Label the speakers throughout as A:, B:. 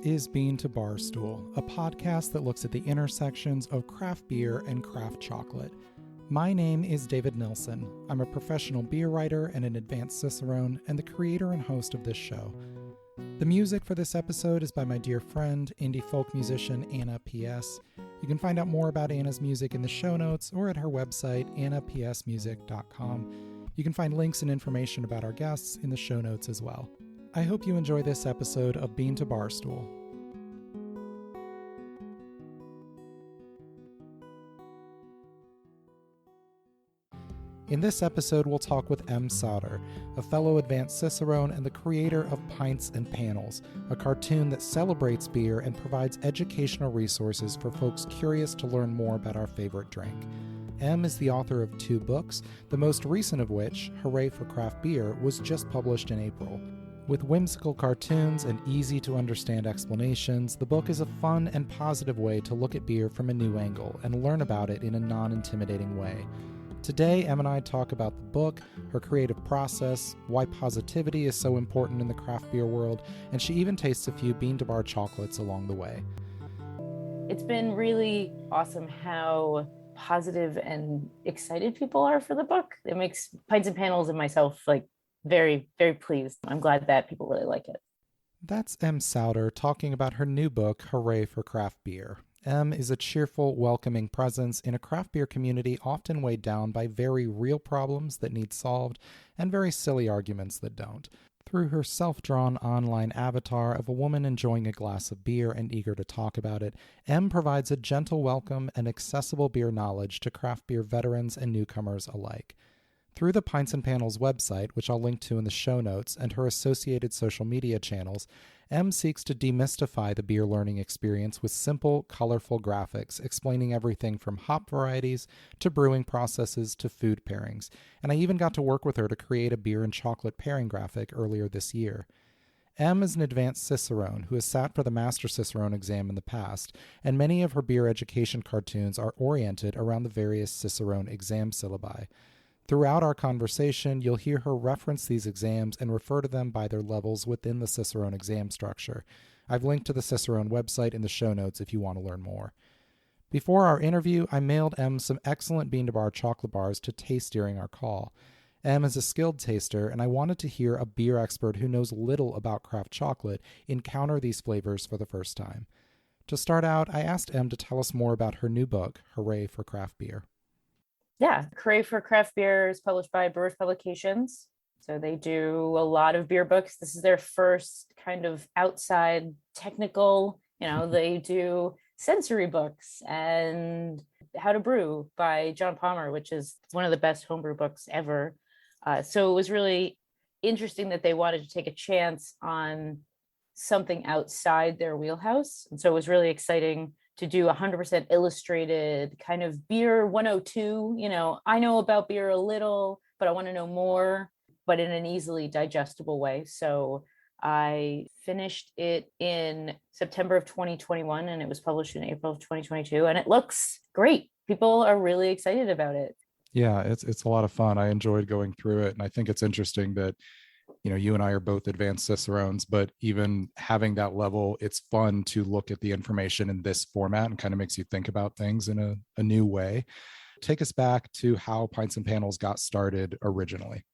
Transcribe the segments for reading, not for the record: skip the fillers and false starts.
A: is Bean to Barstool, a podcast that looks at the intersections of craft beer and craft chocolate. My name is David Nilsson. I'm a professional beer writer and an Advanced Cicerone, and the creator and host of this show. The music for this episode is by my dear friend, indie folk musician Anna P.S. You can find out more about Anna's music in the show notes or at her website, annapsmusic.com. You can find links and information about our guests in the show notes as well. I hope you enjoy this episode of Bean to Barstool. In this episode, we'll talk with Em Sauter, a fellow Advanced Cicerone and the creator of Pints Panels, a cartoon that celebrates beer and provides educational resources for folks curious to learn more about our favorite drink. Em is the author of 2 books, the most recent of which, Hooray for Craft Beer, was just published in April. With whimsical cartoons and easy-to-understand explanations, the book is a fun and positive way to look at beer from a new angle and learn about it in a non-intimidating way. Today, Em and I talk about the book, her creative process, why positivity is so important in the craft beer world, and she even tastes a few bean-to-bar chocolates along the way.
B: It's been really awesome how positive and excited people are for the book. It makes Pints and Panels and myself very, very pleased. I'm glad that people really like it.
A: That's Em Sauter talking about her new book, Hooray for Craft Beer. Em is a cheerful, welcoming presence in a craft beer community often weighed down by very real problems that need solved and very silly arguments that don't. Through her self-drawn online avatar of a woman enjoying a glass of beer and eager to talk about it, Em provides a gentle welcome and accessible beer knowledge to craft beer veterans and newcomers alike. Through the Pints and Panels website, which I'll link to in the show notes, and her associated social media channels, Em seeks to demystify the beer learning experience with simple, colorful graphics explaining everything from hop varieties to brewing processes to food pairings, and I even got to work with her to create a beer and chocolate pairing graphic earlier this year. Em is an Advanced Cicerone who has sat for the Master Cicerone exam in the past, and many of her beer education cartoons are oriented around the various Cicerone exam syllabi. Throughout our conversation, you'll hear her reference these exams and refer to them by their levels within the Cicerone exam structure. I've linked to the Cicerone website in the show notes if you want to learn more. Before our interview, I mailed Em some excellent bean-to-bar chocolate bars to taste during our call. Em is a skilled taster, and I wanted to hear a beer expert who knows little about craft chocolate encounter these flavors for the first time. To start out, I asked Em to tell us more about her new book, Hooray for Craft Beer.
B: Yeah, Hooray for Craft Beer is published by Brewers Publications. So they do a lot of beer books. This is their first kind of outside technical, they do sensory books and How to Brew by John Palmer, which is one of the best homebrew books ever. So it was really interesting that they wanted to take a chance on something outside their wheelhouse. And so it was really exciting to do 100% illustrated kind of beer 102. I know about beer a little, but I want to know more, but in an easily digestible way. So I finished it in September of 2021 and it was published in April of 2022 and it looks great. People are really excited about it.
A: Yeah, it's a lot of fun. I enjoyed going through it. And I think it's interesting that you and I are both Advanced Cicerones, but even having that level, it's fun to look at the information in this format and kind of makes you think about things in a new way. Take us back to how Pints and Panels got started originally.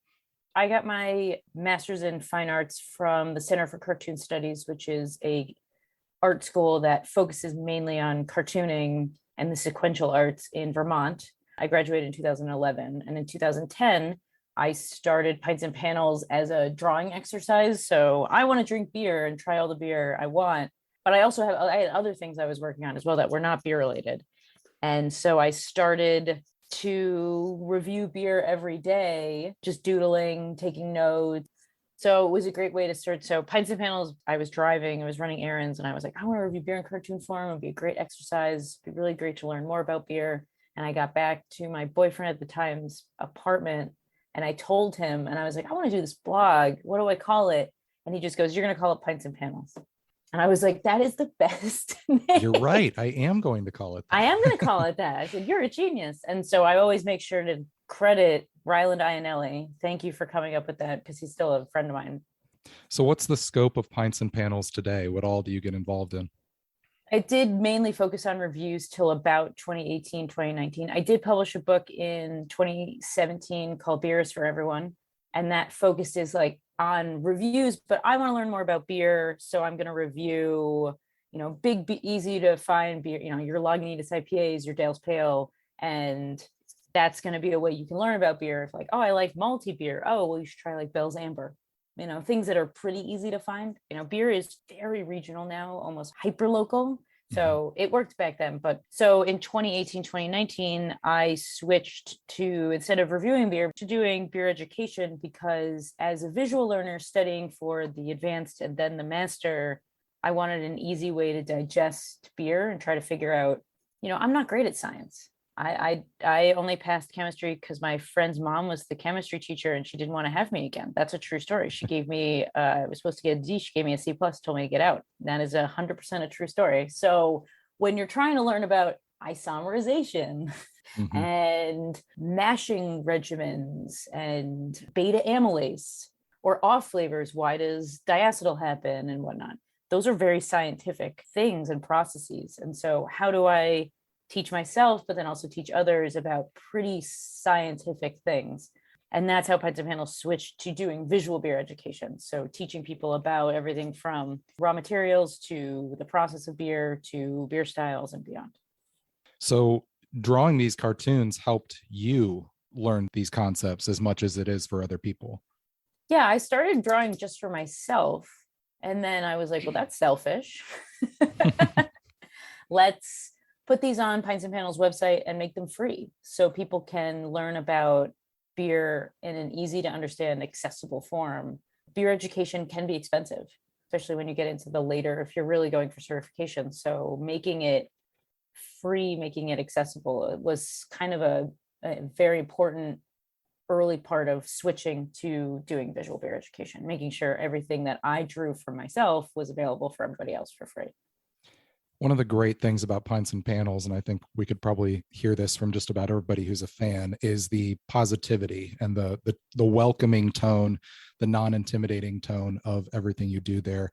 B: I got my master's in fine arts from the Center for Cartoon Studies, which is a art school that focuses mainly on cartooning and the sequential arts in Vermont. I graduated in 2011, and in 2010, I started Pints and Panels as a drawing exercise. So I want to drink beer and try all the beer I want, but I had other things I was working on as well that were not beer related. And so I started to review beer every day, just doodling, taking notes. So it was a great way to start. So Pints and Panels, I was driving, I was running errands, and I was like, I want to review beer in cartoon form. It would be a great exercise. It'd be really great to learn more about beer. And I got back to my boyfriend at the time's apartment and I told him, and I was like, I want to do this blog. What do I call it? And he just goes, you're going to call it Pints and Panels. And I was like, that is the best name.
A: You're right. I am going to call it that.
B: I am going to call it that. I said, you're a genius. And so I always make sure to credit Ryland Ionelli. Thank you for coming up with that, because he's still a friend of mine.
A: So what's the scope of Pints and Panels today? What all do you get involved in?
B: I did mainly focus on reviews till about 2018, 2019. I did publish a book in 2017 called Beer is for Everyone. And that focus is like on reviews, but I want to learn more about beer. So I'm going to review, big, easy to find beer, your Lagunitas IPAs, your Dale's Pale. And that's going to be a way you can learn about beer. If like, oh, I like malty beer. Oh, well, you should try like Bell's Amber. Things that are pretty easy to find. Beer is very regional now, almost hyper local. So it worked back then. But so in 2018, 2019, I switched to, instead of reviewing beer, to doing beer education, because as a visual learner studying for the advanced and then the master, I wanted an easy way to digest beer and try to figure out, I'm not great at science. I only passed chemistry because my friend's mom was the chemistry teacher and she didn't want to have me again. That's a true story. She gave me, I was supposed to get a D. She gave me a C plus, told me to get out. That is 100% a true story. So when you're trying to learn about isomerization and mashing regimens and beta amylase or off flavors, why does diacetyl happen and whatnot? Those are very scientific things and processes. And so how do I teach myself, but then also teach others about pretty scientific things? And that's how Pints and Panels switched to doing visual beer education. So teaching people about everything from raw materials to the process of beer to beer styles and beyond.
A: So drawing these cartoons helped you learn these concepts as much as it is for other people.
B: Yeah, I started drawing just for myself. And then I was like, well, that's selfish. Let's put these on Pints and Panels website and make them free so people can learn about beer in an easy to understand, accessible form. Beer education can be expensive, especially when you get into the later, if you're really going for certification. So making it free, making it accessible was kind of a very important early part of switching to doing visual beer education, making sure everything that I drew for myself was available for everybody else for free.
A: One of the great things about Pints and Panels, and I think we could probably hear this from just about everybody who's a fan, is the positivity and the welcoming tone, the non-intimidating tone of everything you do there.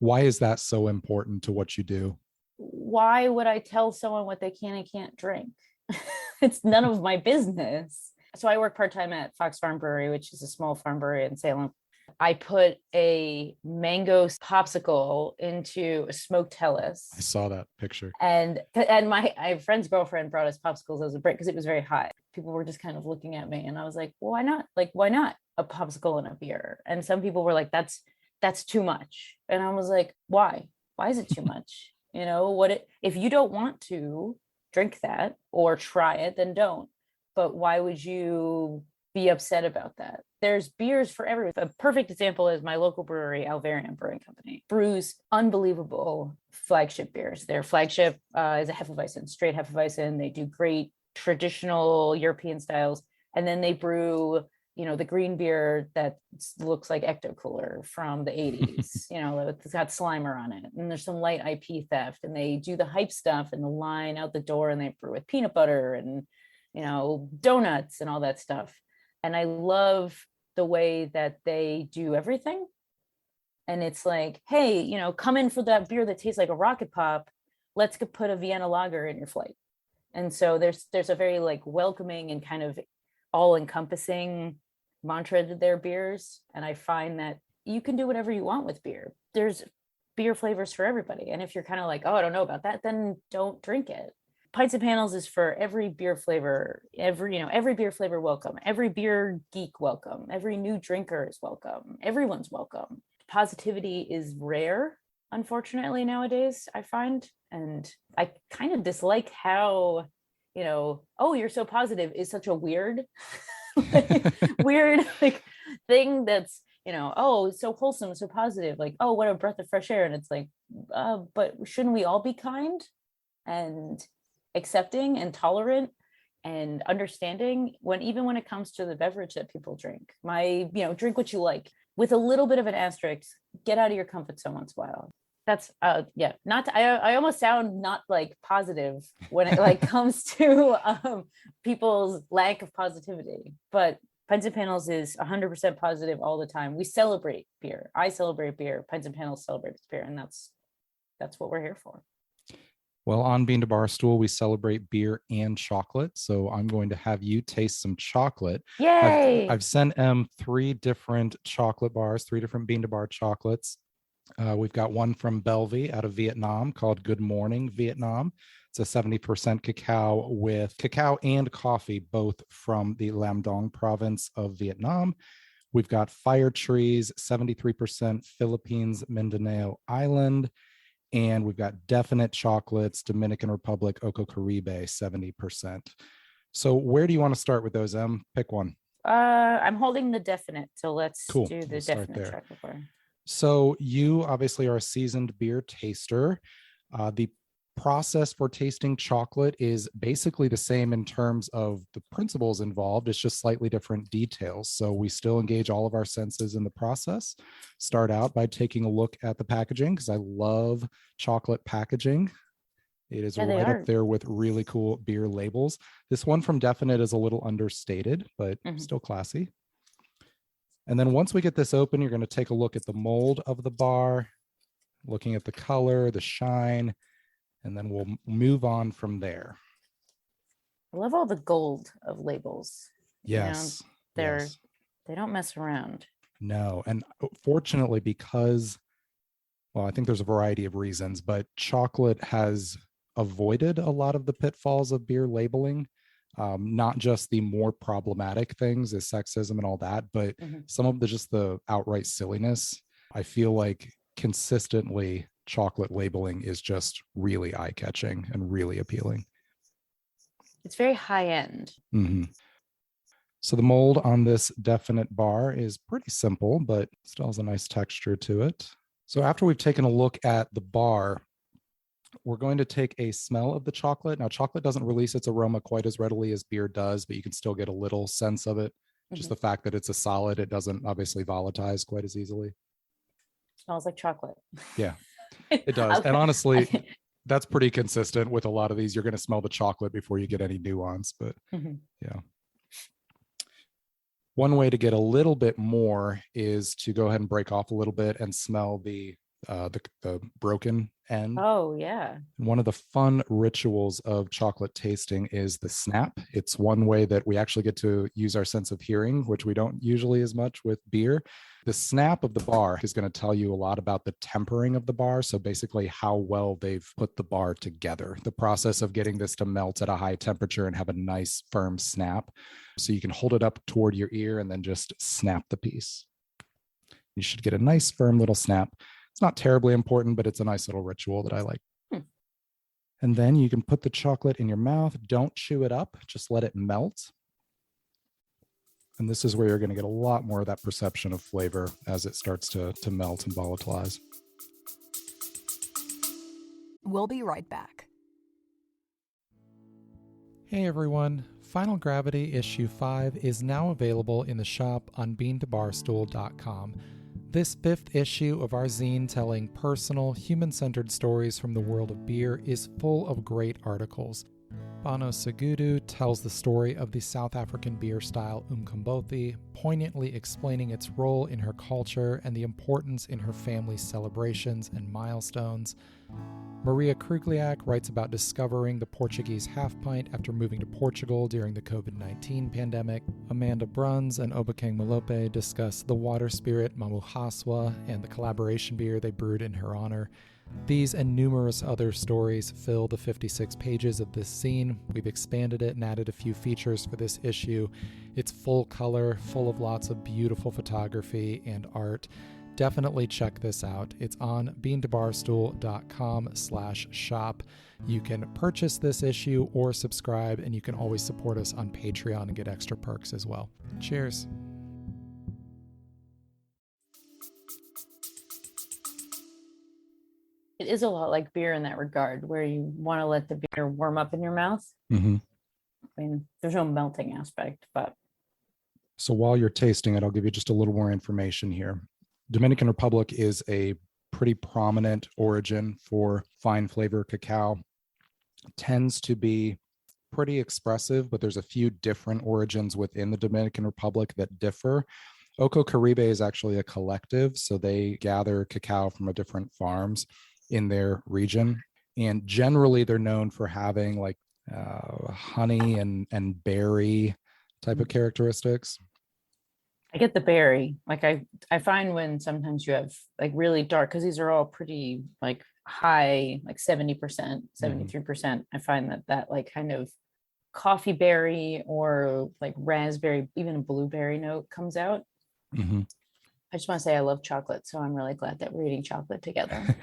A: Why is that so important to what you do?
B: Why would I tell someone what they can and can't drink? It's none of my business. So I work part-time at Fox Farm Brewery, which is a small farm brewery in Salem. I put a mango popsicle into a smoked Hellas.
A: I saw that picture.
B: And my friend's girlfriend brought us popsicles as a break because it was very hot. People were just kind of looking at me and I was like, well, why not? Like, why not a popsicle and a beer? And some people were like, that's too much. And I was like, why? Why is it too much? If you don't want to drink that or try it, then don't. But why would you be upset about that? There's beers for everyone. A perfect example is my local brewery, Alvarian Brewing Company, brews unbelievable flagship beers. Their flagship is a Hefeweizen, straight Hefeweizen. They do great traditional European styles. And then they brew, the green beer that looks like Ecto Cooler from the 80s, it's got Slimer on it. And there's some light IP theft. And they do the hype stuff and the line out the door and they brew with peanut butter and donuts and all that stuff. And I love the way that they do everything. And it's like, hey, come in for that beer that tastes like a rocket pop. Let's put a Vienna lager in your flight. And so there's a very like welcoming and kind of all encompassing mantra to their beers. And I find that you can do whatever you want with beer. There's beer flavors for everybody. And if you're kind of like, oh, I don't know about that, then don't drink it. Pints and Panels is for every beer flavor, every beer flavor welcome, every beer geek welcome, every new drinker is welcome, everyone's welcome. Positivity is rare, unfortunately, nowadays, I find. And I kind of dislike how, oh, you're so positive is such a weird, thing that's, oh, it's so wholesome, so positive, like, oh, what a breath of fresh air. And it's like, but shouldn't we all be kind and accepting and tolerant and understanding even when it comes to the beverage that people drink? Drink what you like with a little bit of an asterisk. Get out of your comfort zone once in a while. That's I almost sound not like positive when it like comes to people's lack of positivity, but Pints Panels is 100% positive all the time. We celebrate beer. I celebrate beer. Pints Panels celebrates beer, and that's what we're here for.
A: Well, on Bean to Barstool, we celebrate beer and chocolate. So I'm going to have you taste some chocolate.
B: Yay!
A: I've sent Em 3 different chocolate bars, 3 different Bean to Bar chocolates. We've got one from Bellevue out of Vietnam called Good Morning Vietnam. It's a 70% cacao with cacao and coffee, both from the Lam Dong province of Vietnam. We've got Fire Trees, 73% Philippines, Mindanao Island. And we've got Definite Chocolates, Dominican Republic, Oco Caribe, 70%. So where do you want to start with those, Em? Pick one.
B: I'm holding the Definite, so let's do the Definite chocolate bar.
A: So you obviously are a seasoned beer taster. The process for tasting chocolate is basically the same in terms of the principles involved. It's just slightly different details. So we still engage all of our senses in the process. Start out by taking a look at the packaging, because I love chocolate packaging. It is right up there with really cool beer labels. This one from Definite is a little understated, but still classy. And then once we get this open, you're going to take a look at the mold of the bar, looking at the color, the shine, and then we'll move on from there.
B: I love all the gold of labels.
A: Yes.
B: They don't mess around.
A: No. And fortunately, because, well, I think there's a variety of reasons, but chocolate has avoided a lot of the pitfalls of beer labeling. Not just the more problematic things as sexism and all that, but some of the outright silliness. I feel like consistently chocolate labeling is just really eye-catching and really appealing.
B: It's very high-end.
A: So the mold on this Definite bar is pretty simple, but still has a nice texture to it. So after we've taken a look at the bar, we're going to take a smell of the chocolate. Now, chocolate doesn't release its aroma quite as readily as beer does, but you can still get a little sense of it. Just the fact that it's a solid, it doesn't obviously volatilize quite as easily.
B: Smells like chocolate.
A: Yeah, it does. And honestly, that's pretty consistent with a lot of these. You're going to smell the chocolate before you get any nuance, but yeah. One way to get a little bit more is to go ahead and break off a little bit and smell the broken end.
B: Oh, yeah.
A: One of the fun rituals of chocolate tasting is the snap. It's one way that we actually get to use our sense of hearing, which we don't usually as much with beer. The snap of the bar is going to tell you a lot about the tempering of the bar. So basically how well they've put the bar together, the process of getting this to melt at a high temperature and have a nice firm snap. So you can hold it up toward your ear and then just snap the piece. You should get a nice firm little snap. It's not terribly important, but it's a nice little ritual that I like. And then you can put the chocolate in your mouth. Don't chew it up. Just let it melt. And this is where you're going to get a lot more of that perception of flavor as it starts to melt and volatilize.
C: We'll be right back.
A: Hey everyone. Final Gravity Issue 5 is now available in the shop on beantobarstool.com. This 5th issue of our zine telling personal, human-centered stories from the world of beer is full of great articles. Bano Segudu tells the story of the South African beer style Umkombothi, poignantly explaining its role in her culture and the importance in her family's celebrations and milestones. Maria Krugliak writes about discovering the Portuguese half pint after moving to Portugal during the COVID-19 pandemic. Amanda Bruns and Obakeng Malope discuss the water spirit Mamuhaswa and the collaboration beer they brewed in her honor. These and numerous other stories fill the 56 pages of this zine. We've expanded it and added a few features for this issue. It's full color, full of lots of beautiful photography and art. Definitely check this out. It's on beantobarstool.com/shop. You can purchase this issue or subscribe, and you can always support us on Patreon and get extra perks as well. Cheers.
B: It is a lot like beer in that regard, where you want to let the beer warm up in your mouth. I mean, there's no melting aspect, but.
A: So while you're tasting it, I'll give you just a little more information here. Dominican Republic is a pretty prominent origin for fine flavor cacao. Tends to be pretty expressive, but there's a few different origins within the Dominican Republic that differ. Oco Caribe is actually a collective, so they gather cacao from different farms in their region. And generally, they're known for having like honey and berry type of characteristics.
B: I get the berry. Like I find when sometimes you have like really dark, because these are all pretty like high, like 70%, 73%. I find that like kind of coffee berry or like raspberry, even a blueberry note comes out.
A: Mm-hmm.
B: I just want to say I love chocolate, so I'm really glad that we're eating chocolate together.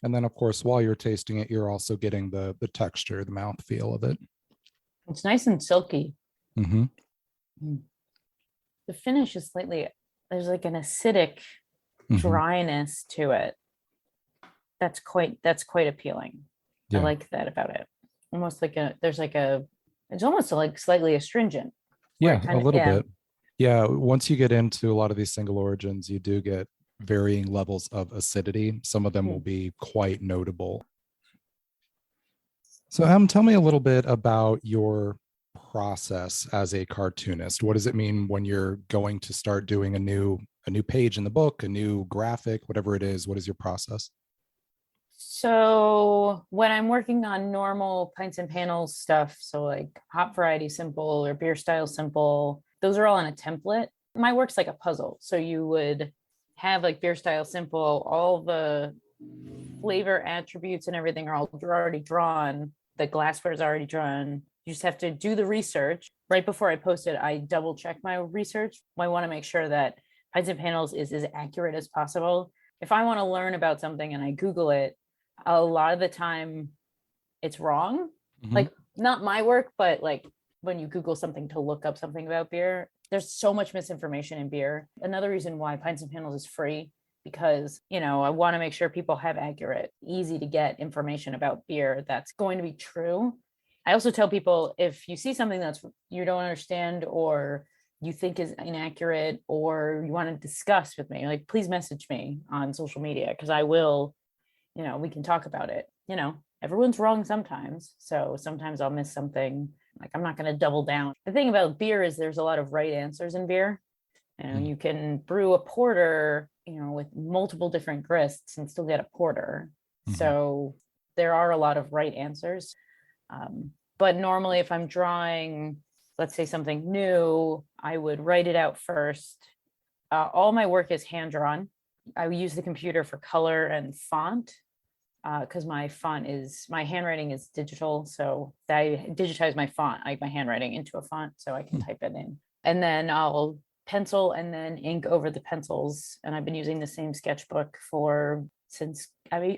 A: And then, of course, while you're tasting it, you're also getting the texture, the mouth feel of it.
B: It's nice and silky.
A: Mm-hmm.
B: The finish is slightly, there's like an acidic dryness to it. That's quite appealing. Yeah. I like that about it. Almost like it's almost like slightly astringent.
A: Yeah, a little bit. Yeah, once you get into a lot of these single origins, you do get varying levels of acidity. Some of them will be quite notable. So, tell me a little bit about your process as a cartoonist. What does it mean when you're going to start doing a new page in the book, a new graphic, whatever it is? What is your process?
B: So when I'm working on normal Pints and Panels stuff, so like hop variety simple or beer style simple, those are all on a template. My work's like a puzzle. So you would have like beer style simple, all the flavor attributes and everything are already drawn. The glassware is already drawn. You just have to do the research. Right before I post it, I double check my research. I want to make sure that Pints and Panels is as accurate as possible. If I want to learn about something and I Google it, a lot of the time it's wrong. Like not my work, but like when you Google something to look up something about beer, there's so much misinformation in beer. Another reason why Pints and Panels is free, because, I want to make sure people have accurate, easy to get information about beer that's going to be true. I also tell people, if you see something that's you don't understand or you think is inaccurate or you want to discuss with me, like please message me on social media, because I will, we can talk about it. Everyone's wrong sometimes. So sometimes I'll miss something. Like I'm not going to double down. The thing about beer is there's a lot of right answers in beer. You can brew a porter, with multiple different grists and still get a porter. So there are a lot of right answers. But normally if I'm drawing, let's say something new, I would write it out first. All my work is hand drawn. I use the computer for color and font because my handwriting is digital. So I digitize my font, like my handwriting into a font so I can type it in. And then I'll pencil and then ink over the pencils. And I've been using the same sketchbook since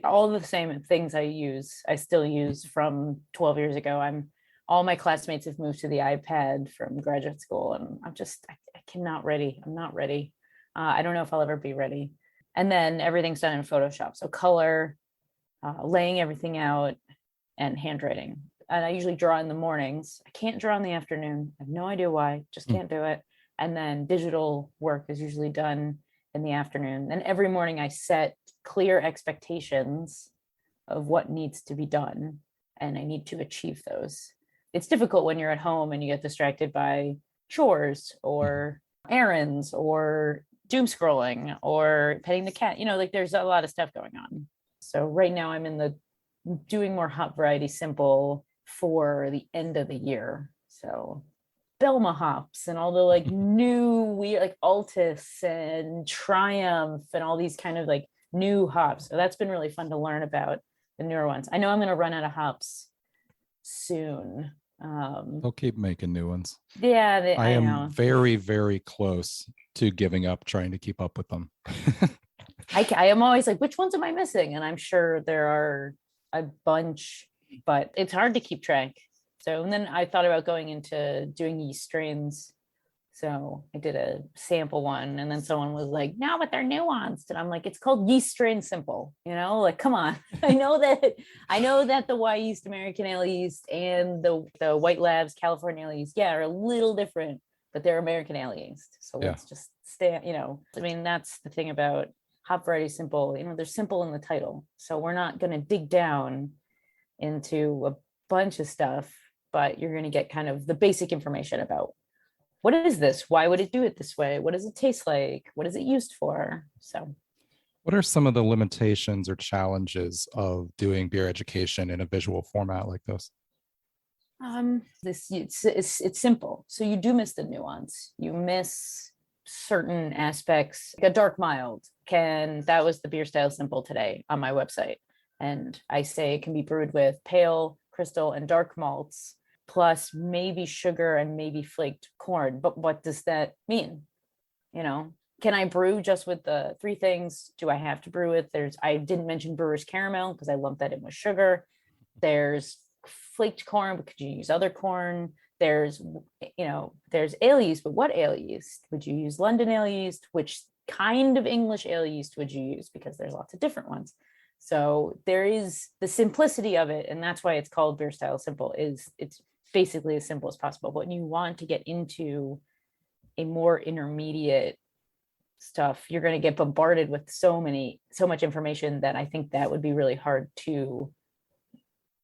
B: all the same things I still use from 12 years ago. All my classmates have moved to the iPad from graduate school, and I'm not ready. I don't know if I'll ever be ready. And then everything's done in Photoshop. So color, laying everything out, and handwriting. And I usually draw in the mornings. I can't draw in the afternoon. I have no idea why, just can't do it. And then digital work is usually done in the afternoon. And every morning I set clear expectations of what needs to be done, and I need to achieve those. It's difficult when you're at home and you get distracted by chores or errands or doom scrolling or petting the cat. Like there's a lot of stuff going on. So right now I'm doing more hop variety simple for the end of the year. So Belma hops and all the like new weird like Altus and Triumph and all these kind of like new hops. So that's been really fun to learn about the newer ones. I know I'm going to run out of hops soon.
A: They'll keep making new ones.
B: Yeah,
A: I am very, very close to giving up trying to keep up with them.
B: I am always like, which ones am I missing? And I'm sure there are a bunch, but it's hard to keep track. So, and then I thought about going into doing yeast strains. So I did a sample one, and then someone was like, no, but they're nuanced. And I'm like, it's called yeast strain simple, like, come on. I know that the Y yeast, American ale yeast, and the White Labs, California ale yeast, are a little different, but they're American ale yeast. So let's just stay, that's the thing about hop variety simple, they're simple in the title. So we're not going to dig down into bunch of stuff, but you're going to get kind of the basic information about what is this? Why would it do it this way? What does it taste like? What is it used for? So,
A: What are some of the limitations or challenges of doing beer education in a visual format like this?
B: it's simple. So you do miss the nuance. You miss certain aspects. Like a dark mild that was the beer style simple today on my website. And I say it can be brewed with pale, crystal, and dark malts, plus maybe sugar and maybe flaked corn. But what does that mean? Can I brew just with the three things? Do I have to brew with? I didn't mention brewer's caramel because I lumped that in with sugar. There's flaked corn, but could you use other corn? There's ale yeast, but what ale yeast? Would you use London ale yeast? Which kind of English ale yeast would you use? Because there's lots of different ones. So there is the simplicity of it, and that's why it's called beer style simple. It's basically as simple as possible. But when you want to get into a more intermediate stuff, you're going to get bombarded with so much information that I think that would be really hard to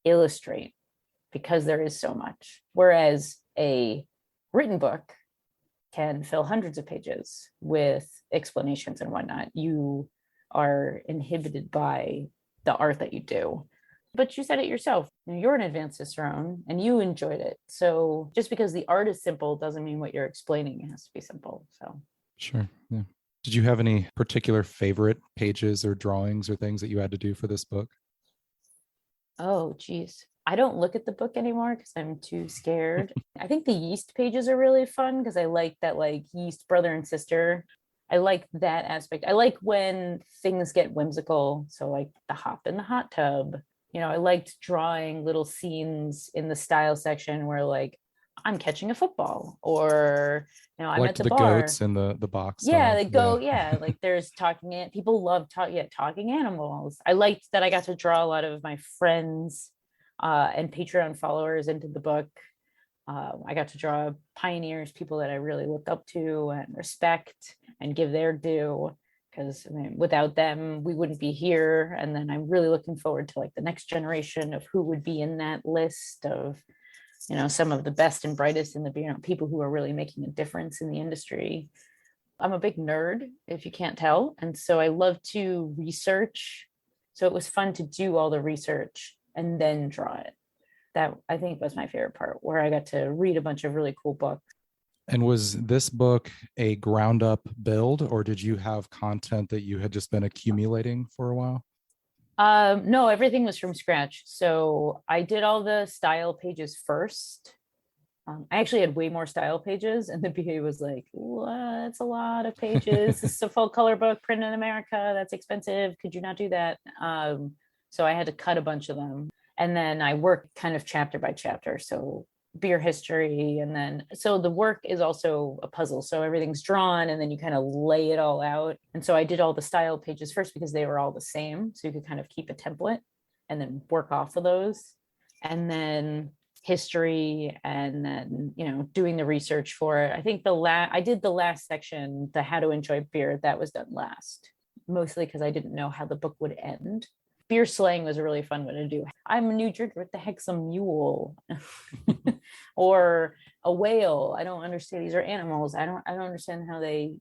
B: illustrate because there is so much. Whereas a written book can fill hundreds of pages with explanations and whatnot. You are inhibited by the art that you do. But you said it yourself, you're an advanced Cicerone and you enjoyed it. So just because the art is simple doesn't mean what you're explaining has to be simple. So
A: Sure. Yeah. Did you have any particular favorite pages or drawings or things that you had to do for this book?
B: Oh, geez. I don't look at the book anymore because I'm too scared. I think the yeast pages are really fun because I like that, like, yeast brother and sister. I like that aspect. I like when things get whimsical. So like the hop in the hot tub. I liked drawing little scenes in the style section where like I'm catching a football or I'm
A: Like
B: at the
A: the
B: bar.
A: goats in the box.
B: Yeah, they go, yeah, like there's people love talking animals. I liked that I got to draw a lot of my friends and Patreon followers into the book. I got to draw pioneers, people that I really look up to and respect and give their due, because without them, we wouldn't be here. And then I'm really looking forward to like the next generation of who would be in that list of, some of the best and brightest in the people who are really making a difference in the industry. I'm a big nerd, if you can't tell. And so I love to research. So it was fun to do all the research and then draw it. That I think was my favorite part, where I got to read a bunch of really cool books.
A: And was this book a ground up build, or did you have content that you had just been accumulating for a while?
B: No, everything was from scratch. So I did all the style pages first. I actually had way more style pages, and the BA was like, "That's a lot of pages. This is a full color book printed in America. That's expensive. Could you not do that?" So I had to cut a bunch of them. And then I worked kind of chapter by chapter. So beer history. And then, so the work is also a puzzle. So everything's drawn and then you kind of lay it all out. And so I did all the style pages first because they were all the same. So you could kind of keep a template and then work off of those. And then history, and then, doing the research for it. I think I did the last section, the how to enjoy beer, that was done last, mostly because I didn't know how the book would end. Beer slang was a really fun one to do. I'm a new drinker. What the heck's a mule? Or a whale? I don't understand. These are animals. I don't understand how they,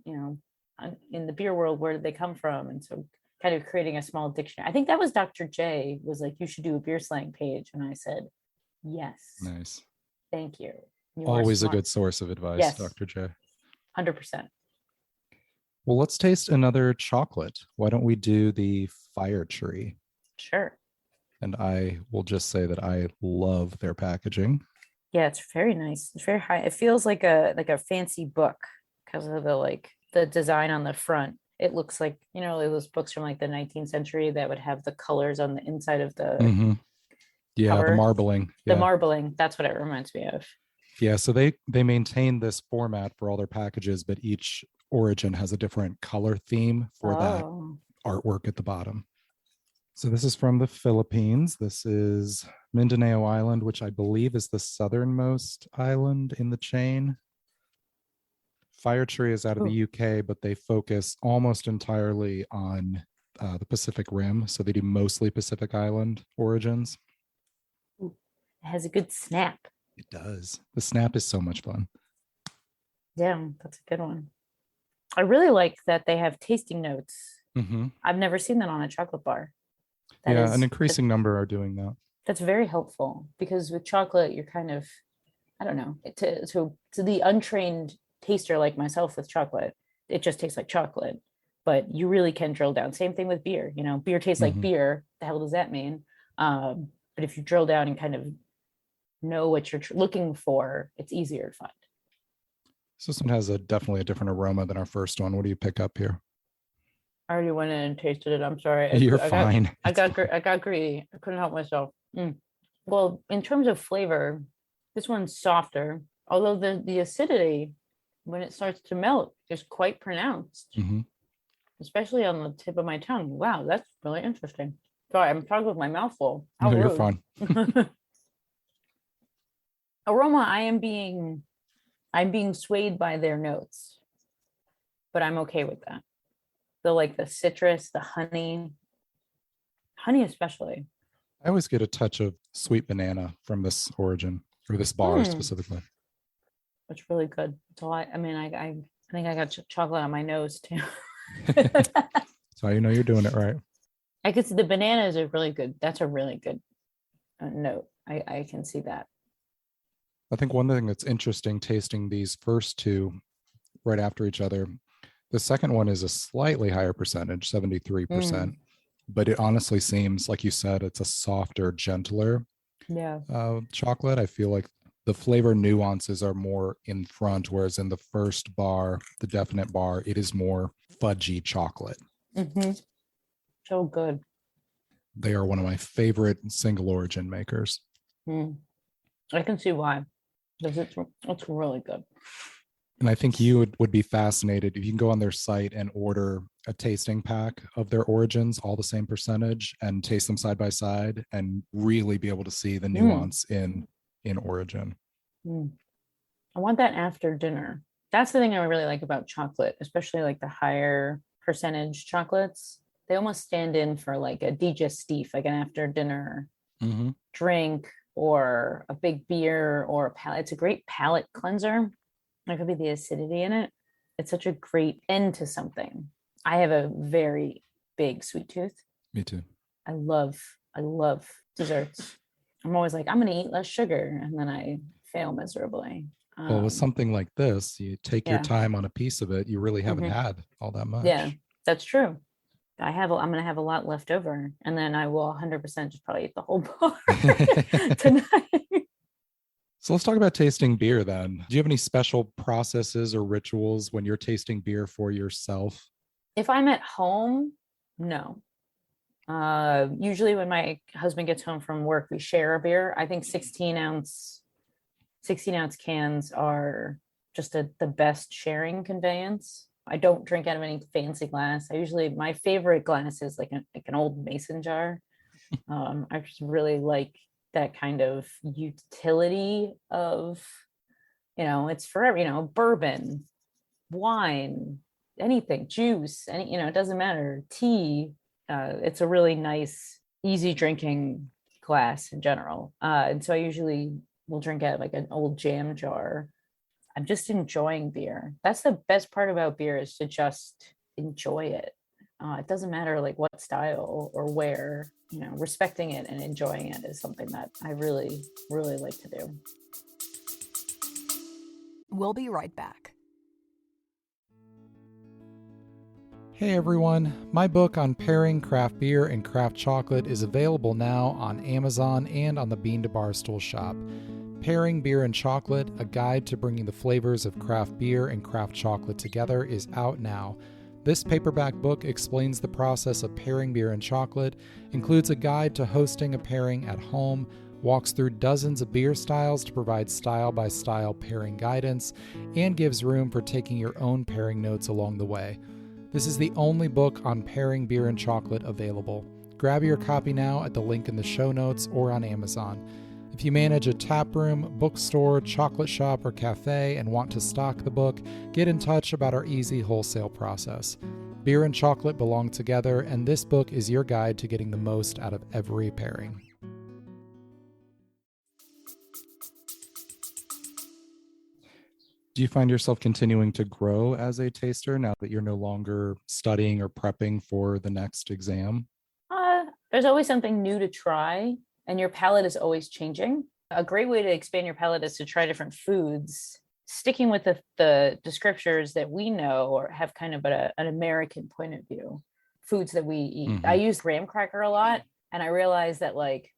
B: in the beer world, where did they come from? And so kind of creating a small dictionary. I think that was Dr. J was like, you should do a beer slang page. And I said, yes.
A: Nice.
B: Thank you.
A: Always a good source of advice, yes. Dr. J.
B: 100%.
A: Well, let's taste another chocolate. Why don't we do the Fire Tree?
B: Sure.
A: And I will just say that I love their packaging.
B: Yeah, it's very nice. It's very high. It feels like a fancy book because of the design on the front. It looks like, those books from like the 19th century that would have the colors on the inside of the
A: Yeah,
B: cover.
A: The marbling.
B: The marbling. That's what it reminds me of.
A: Yeah, so they maintain this format for all their packages, but each origin has a different color theme for that artwork at the bottom. So this is from the Philippines. This is Mindanao Island, which I believe is the southernmost island in the chain. Fire Tree is out of the UK, but they focus almost entirely on the Pacific Rim. So they do mostly Pacific Island origins.
B: It has a good snap.
A: It does. The snap is so much fun.
B: Yeah, that's a good one. I really like that they have tasting notes.
A: Mm-hmm.
B: I've never seen that on a chocolate bar.
A: An increasing number are doing that.
B: That's very helpful because with chocolate, you're kind of, I don't know, to the untrained taster like myself with chocolate, it just tastes like chocolate. But you really can drill down. Same thing with beer. You know, beer tastes like beer. The hell does that mean? But if you drill down and kind of know what you're looking for, it's easier to find.
A: So this one has definitely a different aroma than our first one. What do you pick up here?
B: I already went in and tasted it. I'm sorry.
A: You're fine.
B: I got greedy. I couldn't help myself. Well, in terms of flavor, this one's softer, although the acidity, when it starts to melt, is quite pronounced, especially on the tip of my tongue. Wow, that's really interesting. Sorry, I'm talking with my mouth full.
A: No, you're fine.
B: Aroma, I'm being swayed by their notes, but I'm okay with that. The citrus, the honey especially.
A: I always get a touch of sweet banana from this origin, or this bar specifically.
B: It's really good. It's a lot. I mean, I think I got chocolate on my nose too.
A: That's how you know you're doing it right.
B: I could see the banana is a really good. That's a really good note. I can see that.
A: I think one thing that's interesting tasting these first two right after each other, the second one is a slightly higher percentage, 73%. But it honestly seems, like you said, it's a softer, gentler chocolate. I feel like the flavor nuances are more in front, whereas in the first bar, the definite bar, it is more fudgy chocolate.
B: So good.
A: They are one of my favorite single origin makers.
B: I can see why. It's really good.
A: And I think you would be fascinated if you can go on their site and order a tasting pack of their origins, all the same percentage, and taste them side by side and really be able to see the nuance in origin.
B: I want that after dinner. That's the thing I really like about chocolate, especially like the higher percentage chocolates. They almost stand in for like a digestif, like an after dinner drink or a big beer or a palate. It's a great palate cleanser. There could be the acidity in it. It's such a great end to something. I have a very big sweet tooth.
A: Me too.
B: I love desserts. I'm always like, I'm going to eat less sugar. And then I fail miserably.
A: Well, with something like this, you take your time on a piece of it. You really haven't had all that much.
B: Yeah, that's true. I'm going to have a lot left over. And then I will 100% just probably eat the whole bar tonight.
A: So let's talk about tasting beer then. Do you have any special processes or rituals when you're tasting beer for yourself?
B: If I'm at home, no. Usually when my husband gets home from work, we share a beer. I think 16 ounce cans are just the best sharing conveyance. I don't drink out of any fancy glass. My favorite glass is like an old mason jar. I just really like that kind of utility of, it's forever, bourbon, wine, anything, juice, it doesn't matter, tea. It's a really nice, easy drinking glass in general. And so I usually will drink out like an old jam jar. I'm just enjoying beer. That's the best part about beer, is to just enjoy it. It doesn't matter like what style or where, respecting it and enjoying it is something that I really, really like to do.
C: We'll be right back.
A: Hey everyone, my book on pairing craft beer and craft chocolate is available now on Amazon and on the Bean to Barstool shop. Pairing Beer and Chocolate, a guide to bringing the flavors of craft beer and craft chocolate together, is out now. This paperback book explains the process of pairing beer and chocolate, includes a guide to hosting a pairing at home, walks through dozens of beer styles to provide style-by-style pairing guidance, and gives room for taking your own pairing notes along the way. This is the only book on pairing beer and chocolate available. Grab your copy now at the link in the show notes or on Amazon. If you manage a tap room, bookstore, chocolate shop, or cafe and want to stock the book, get in touch about our easy wholesale process. Beer and chocolate belong together, and this book is your guide to getting the most out of every pairing. Do you find yourself continuing to grow as a taster now that you're no longer studying or prepping for the next exam?
B: There's always something new to try, and your palate is always changing. A great way to expand your palate is to try different foods, sticking with the scriptures that we know or have kind of an American point of view, foods that we eat.
A: Mhm.
B: I use graham cracker a lot, and I realized that like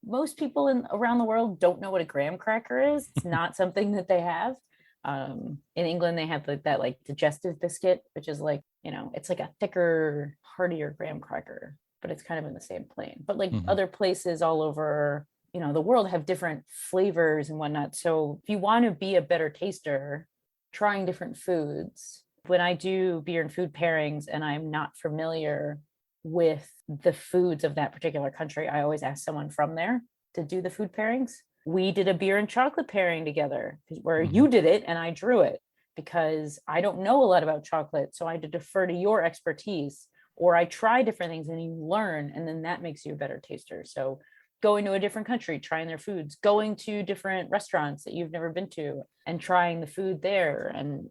B: most people around the world don't know what a graham cracker is. It's not something that they have. In England, they have that like digestive biscuit, which is like, it's like a thicker, heartier graham cracker, but it's kind of in the same plane. But like other places all over, the world have different flavors and whatnot. So if you want to be a better taster, trying different foods. When I do beer and food pairings and I'm not familiar with the foods of that particular country, I always ask someone from there to do the food pairings. We did a beer and chocolate pairing together where you did it and I drew it because I don't know a lot about chocolate. So I had to defer to your expertise, or I try different things and you learn, and then that makes you a better taster. So going to a different country, trying their foods, going to different restaurants that you've never been to and trying the food there and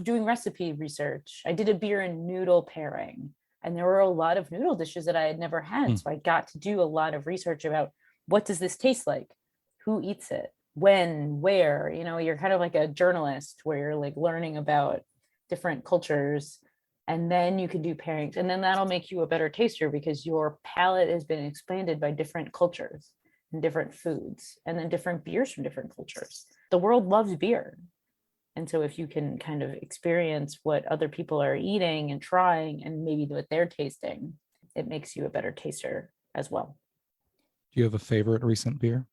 B: doing recipe research. I did a beer and noodle pairing, and there were a lot of noodle dishes that I had never had. So I got to do a lot of research about what does this taste like? Who eats it? When, where? You're kind of like a journalist where you're like learning about different cultures, and then you can do pairings, and then that'll make you a better taster because your palate has been expanded by different cultures and different foods, and then different beers from different cultures. The world loves beer. And so if you can kind of experience what other people are eating and trying and maybe what they're tasting, it makes you a better taster as well.
A: Do you have a favorite recent beer?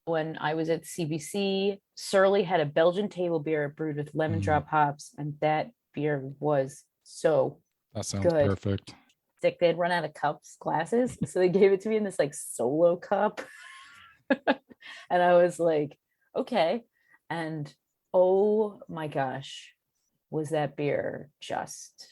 B: When I was at CBC, Surly had a Belgian table beer brewed with lemon drop hops, and that beer was so
A: That sounds
B: good.
A: perfect.
B: They had run out of glasses, so they gave it to me in this like solo cup. And I was like, okay. And oh my gosh, was that beer just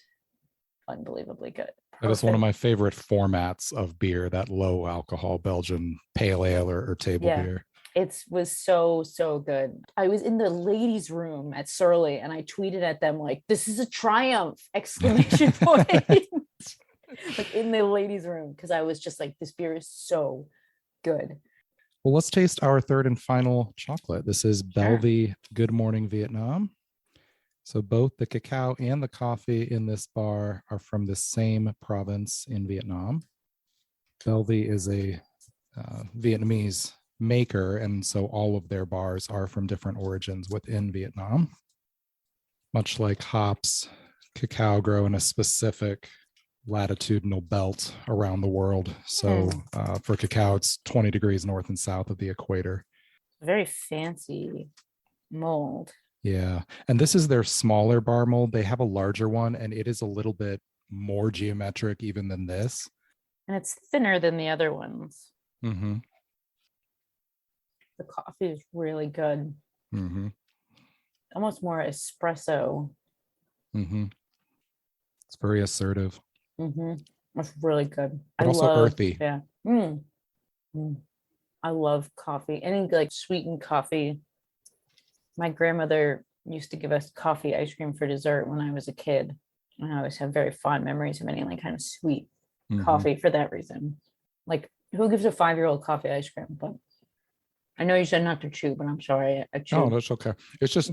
B: unbelievably good.
A: That is one of my favorite formats of beer, that low alcohol Belgian pale ale or table beer.
B: It was so good. I was in the ladies' room at Surly and I tweeted at them like, "This is a triumph!" Exclamation point. Like in the ladies' room, because I was just like, this beer is so good.
A: Well, let's taste our third and final chocolate. This is Belvy Good Morning Vietnam. So both the cacao and the coffee in this bar are from the same province in Vietnam. Belvy is a Vietnamese maker, and so all of their bars are from different origins within Vietnam. Much like hops, cacao grow in a specific latitudinal belt around the world. So for cacao, it's 20 degrees north and south of the equator.
B: Very fancy mold.
A: Yeah. And this is their smaller bar mold. They have a larger one, and it is a little bit more geometric even than this.
B: And it's thinner than the other ones.
A: Mm-hmm.
B: The coffee is really good.
A: Mm-hmm.
B: Almost more espresso.
A: Mm-hmm. It's very assertive.
B: Mm-hmm. It's really good.
A: But also earthy.
B: Yeah. I love coffee. Any like sweetened coffee. My grandmother used to give us coffee ice cream for dessert when I was a kid. And I always have very fond memories of any like kind of sweet coffee for that reason. Like, who gives a 5-year-old coffee ice cream? But I know you said not to chew, but I'm sorry. I chew.
A: Oh, that's okay. It's just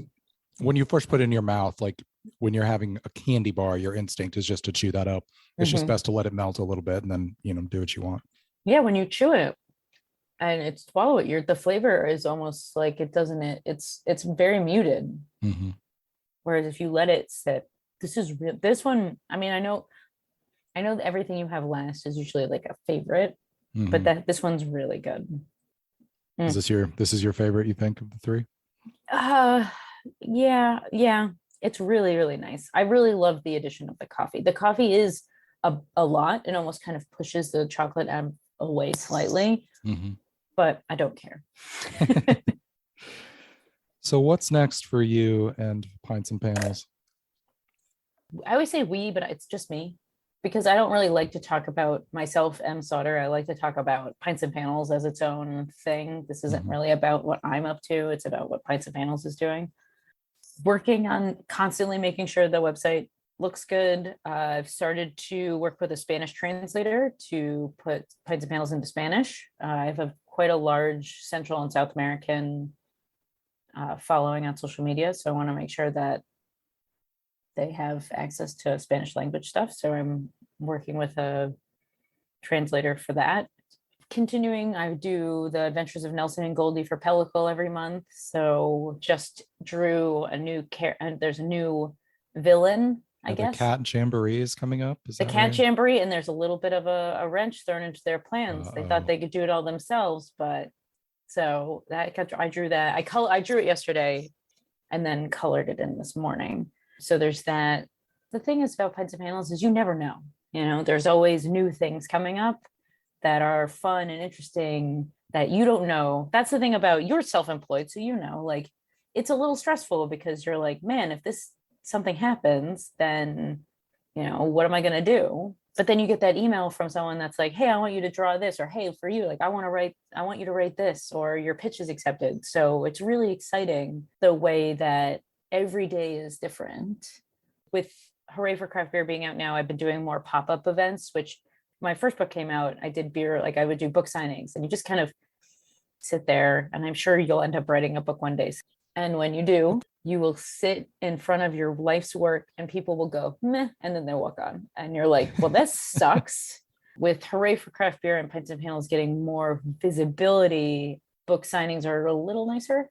A: when you first put it in your mouth, like when you're having a candy bar, your instinct is just to chew that up. It's just best to let it melt a little bit and then, do what you want.
B: Yeah, when you chew it and it's swallow it, the flavor is almost like it's very muted.
A: Mm-hmm.
B: Whereas if you let it sit, this one, I mean, I know that everything you have last is usually like a favorite, but this one's really good.
A: Is this your favorite, you think, of the three?
B: Yeah. It's really, really nice. I really love the addition of the coffee. The coffee is a lot. It almost kind of pushes the chocolate away slightly, but I don't care.
A: So what's next for you and Pints and Panels?
B: I always say we, but it's just me, because I don't really like to talk about myself, Em Sauter. I like to talk about Pints and Panels as its own thing. This isn't really about what I'm up to. It's about what Pints and Panels is doing. Working on constantly making sure the website looks good. I've started to work with a Spanish translator to put Pints and Panels into Spanish. I have quite a large Central and South American following on social media, so I want to make sure that they have access to Spanish language stuff. So I'm working with a translator for that. Continuing, I do the Adventures of Nelson and Goldie for Pellicle every month. So just drew a new there's a new villain, I guess.
A: The cat jamboree is coming up. Is
B: the
A: that
B: cat
A: right?
B: jamboree, and there's a little bit of a wrench thrown into their plans. They thought they could do it all themselves, but so that I drew that. I drew it yesterday and then colored it in this morning. So there's that. The thing is about Pints and Panels is you never know. You know, there's always new things coming up that are fun and interesting that you don't know. That's the thing about you're self-employed. So, you know, like it's a little stressful because you're like, man, if something happens, then, you know, what am I going to do? But then you get that email from someone that's like, hey, I want you to draw this, or hey, for you, like, I want you to write this, or your pitch is accepted. So it's really exciting the way that every day is different. With Hooray for Craft Beer being out now, I've been doing more pop-up events, which my first book came out, I did beer, like I would do book signings, and you just kind of sit there, and I'm sure you'll end up writing a book one day. And when you do, you will sit in front of your life's work and people will go, meh, and then they'll walk on. And you're like, well, that sucks. With Hooray for Craft Beer and Pints and Panels getting more visibility, book signings are a little nicer.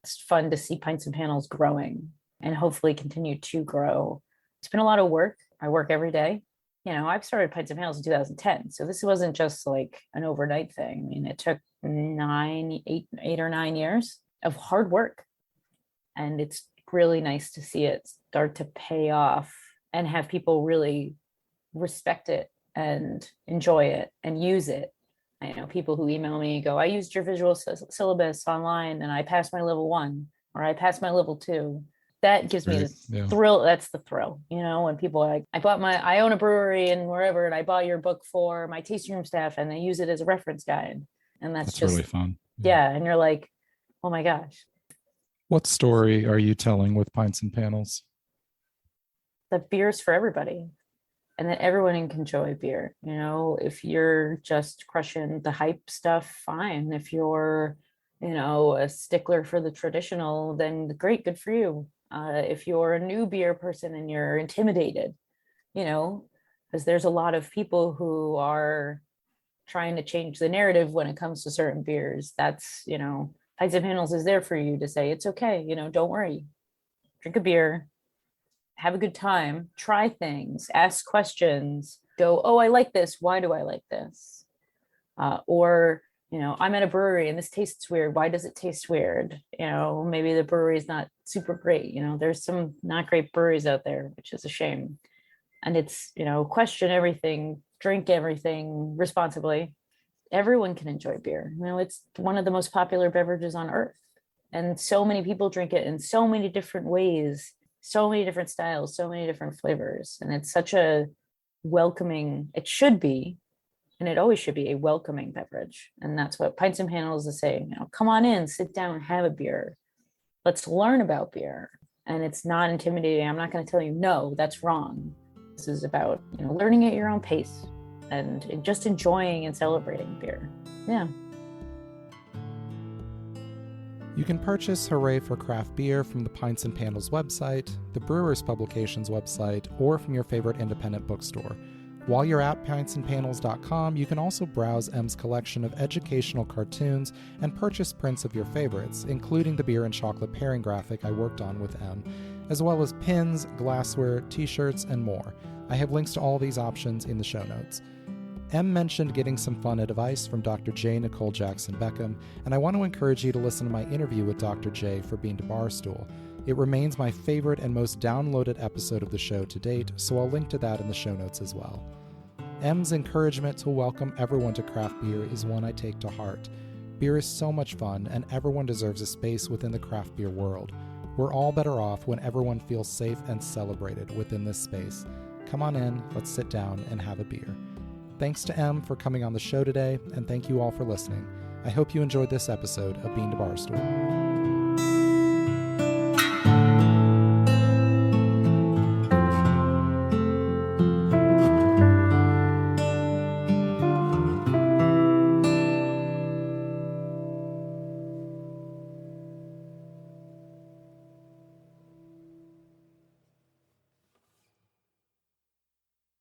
B: It's fun to see Pints and Panels growing and hopefully continue to grow. It's been a lot of work. I work every day. You know, I've started Pints and Panels in 2010. So this wasn't just like an overnight thing. I mean, it took 8 or 9 years of hard work. And it's really nice to see it start to pay off and have people really respect it and enjoy it and use it. I know people who email me go, I used your visual syllabus online and I passed my level 1 or I passed my level 2. That gives me the thrill. That's the thrill, you know, when people are like, I own a brewery and wherever, and I bought your book for my tasting room staff and they use it as a reference guide. And that's just
A: really fun.
B: Yeah. And you're like, oh my gosh.
A: What story are you telling with Pints and Panels?
B: That beer's for everybody and that everyone can enjoy beer. You know, if you're just crushing the hype stuff, fine. If you're, you know, a stickler for the traditional, then great, good for you. If you're a new beer person and you're intimidated, you know, because there's a lot of people who are trying to change the narrative when it comes to certain beers. That's, you know, Pints and Panels is there for you to say, it's okay, you know, don't worry. Drink a beer, have a good time, try things, ask questions, go, oh, I like this. Why do I like this? Or, you know, I'm at a brewery and this tastes weird. Why does it taste weird? You know, maybe the brewery is not super great. You know, there's some not great breweries out there, which is a shame. And it's, you know, question everything, drink everything responsibly. Everyone can enjoy beer. You know, it's one of the most popular beverages on earth. And so many people drink it in so many different ways, so many different styles, so many different flavors. And it's such a welcoming, it should be, and it always should be a welcoming beverage. And that's what Pints and Panels is saying, you know, come on in, sit down, have a beer. Let's learn about beer. And it's not intimidating. I'm not going to tell you, no, that's wrong. This is about, you know, learning at your own pace and just enjoying and celebrating beer. Yeah.
A: You can purchase Hooray for Craft Beer from the Pints and Panels website, the Brewers Publications website, or from your favorite independent bookstore. While you're at pintsandpanels.com, you can also browse Em's collection of educational cartoons and purchase prints of your favorites, including the beer and chocolate pairing graphic I worked on with Em, as well as pins, glassware, t-shirts, and more. I have links to all these options in the show notes. Em mentioned getting some fun advice from Dr. J. Nicole Jackson Beckham, and I want to encourage you to listen to my interview with Dr. J for Bean to Barstool. It remains my favorite and most downloaded episode of the show to date, so I'll link to that in the show notes as well. Em's encouragement to welcome everyone to craft beer is one I take to heart. Beer is so much fun, and everyone deserves a space within the craft beer world. We're all better off when everyone feels safe and celebrated within this space. Come on in, let's sit down and have a beer. Thanks to Em for coming on the show today, and thank you all for listening. I hope you enjoyed this episode of Bean to Barstool.